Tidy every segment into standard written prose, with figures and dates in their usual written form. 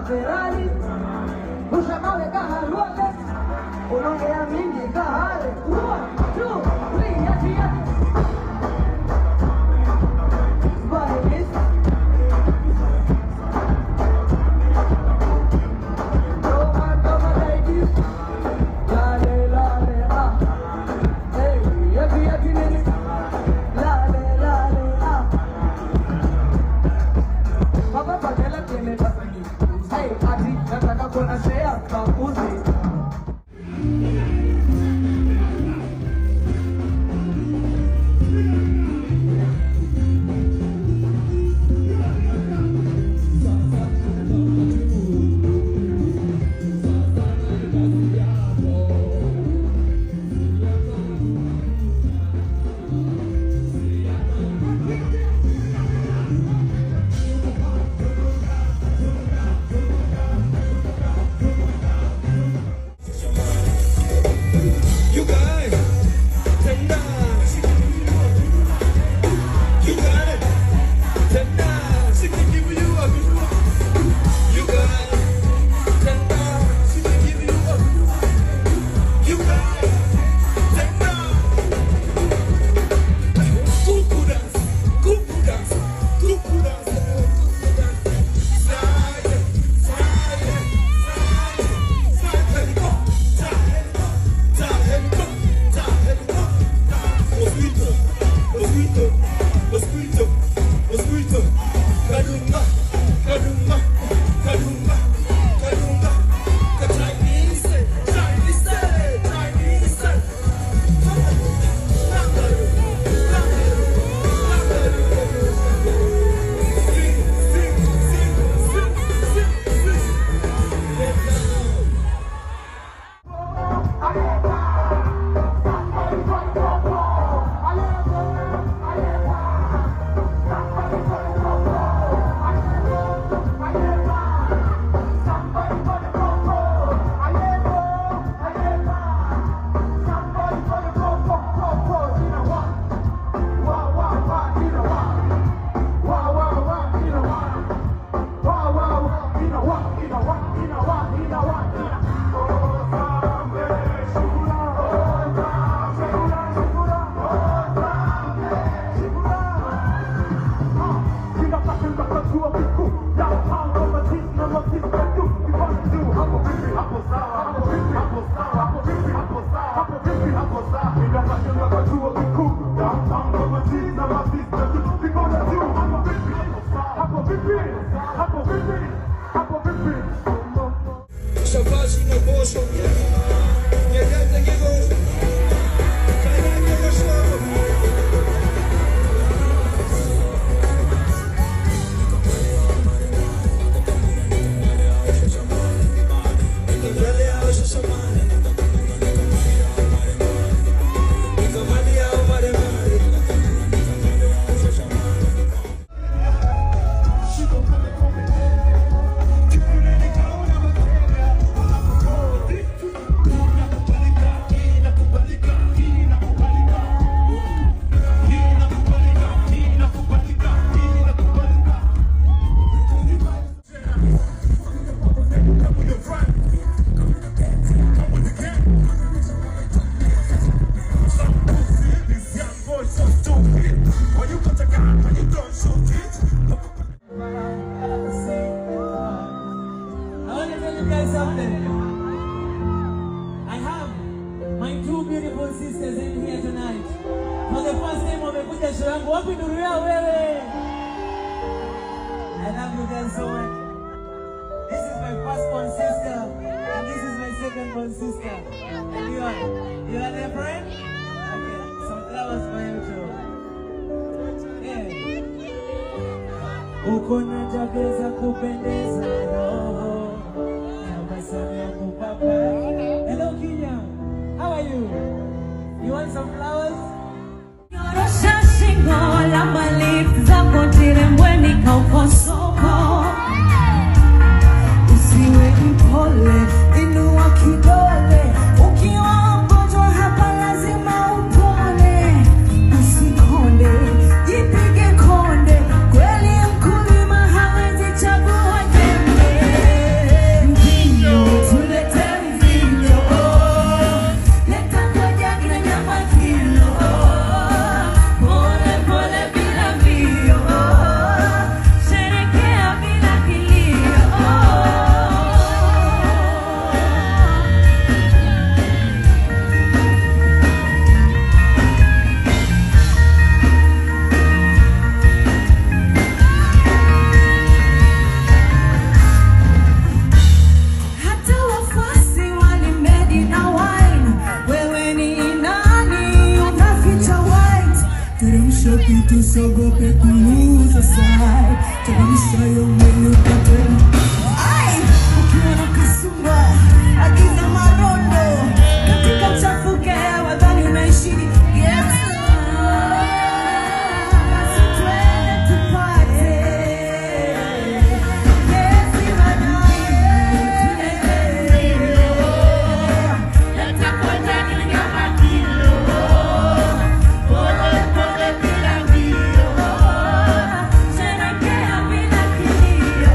Ferrari, puxa mal de carro luote, unaongea mingi kahale, 1, 2, 3, yati yati. Vibes. Toma ladies, lale lale ah, hey yati yati nene, lale lale ah. Papa patela tiene pasagi. Hey, Adi, nataka kuona share kakuzi. When you put a gun, when you don't shoot it. I want to tell you guys something. I have my two beautiful sisters in here tonight. For the first time, wamekuja show yangu. Wapi nuru yao wewe? I love you guys so much. This is my firstborn sister, and this is my secondborn sister. And you are their friend? Okay, some flowers for you too. Yeah. Uko na tabia za kupendeza roho, tabasamu yangu papa. Hello Kenya, how are you? You want some flowers? Yorosha shingo la malifu zako tirembweni kauko soko. Usiwe mpole, inua kidole. Ukiwa mgonjwa hapa lazima upone. Usikonde, jipige konde. Kweli mkulima hawezi chagua jembe. Mvinyo, tulete mvinyo. Leta kwa jagi na nyama kilo. Pole pole bila mbio. Sherekea bila kilio. Hata wafuasi walimedi na wine. Wewe ni nani unaficha white? Teremsha kitu sogope kuluza side. Teremsha yo menu katena. Ai, ukiwa na kasumba agiza marondo. Katika mchafuke wadhani unaishi ghetto. Basi twende tupate. Kesi baadaye. Leta kwa jagi na nyama kilo. Pole pole bila mbio. Sherekea bila kilio.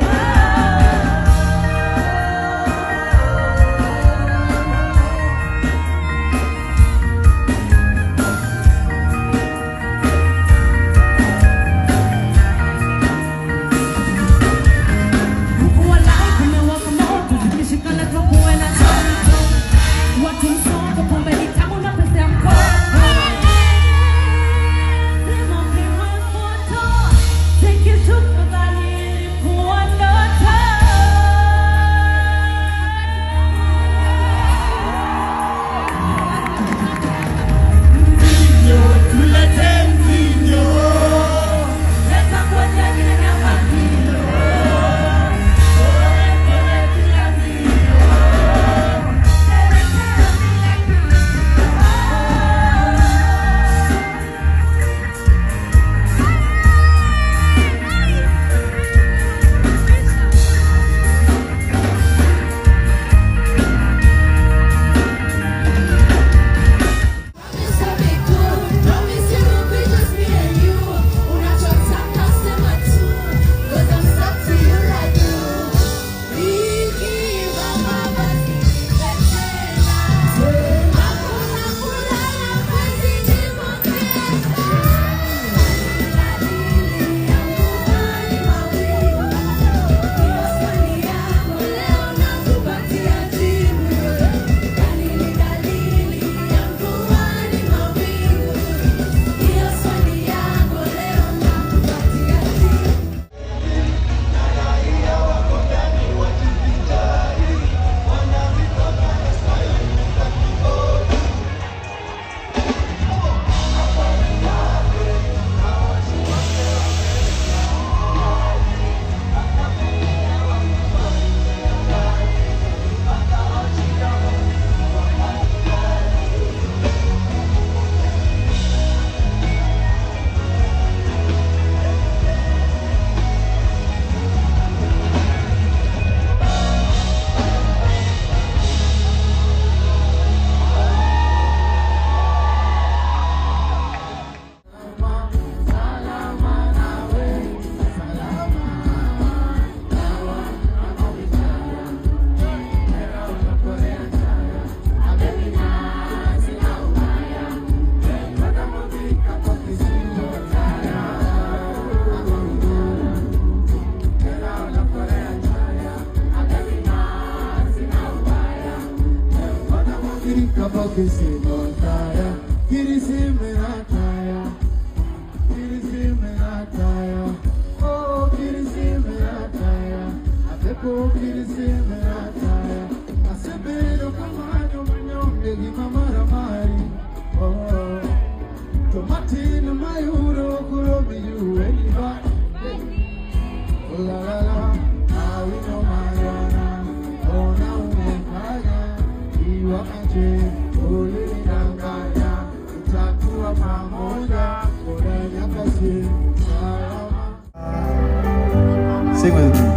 kisimonaya, kirisimenataya, kirisimenataya, oh kirisimenataya, apepo kirisimenataya, asebelo kamanyo manyonge gimamaramari, oh tomatino mayuro kurobi yuwe niba, la la la, awino mayana, ona umekaya, iwa aje, ulidanganya, itakuwa pamoja, kuna nyakasi, salama. Sing with me.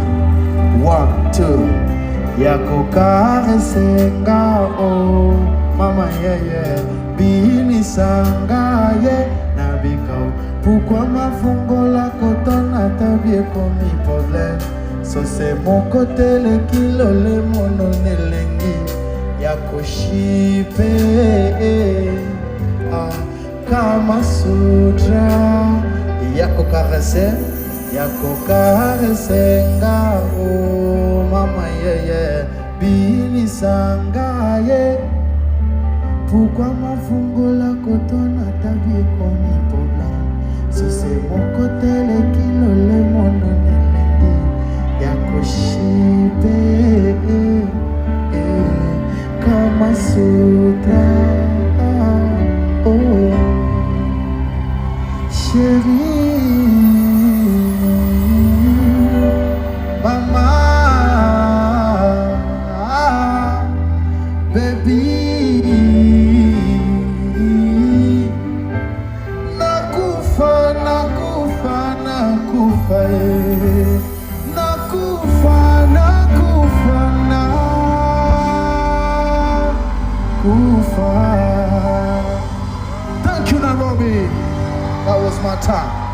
1, 2. Yako karesenga oh, mama yeye, bini sangaye, nabikao, pourquoi mafungo la kotona tabie komi problème, so c'est mon côté le kilo le mono nelengi, yako shipe, kama sutra, yako karese, yako karesenga oh, mama yeye, bini sangaye, pourquoi mafungo la kotona tabie komi problème, so c'est mon côté le kilo le mono nelengi, yako shipe, kama sutra, oh chérie, mama, baby, nakufa, nakufa, nakufa, nakufa, nakufa, nakufa. Thank you, Nairobi. That was my time.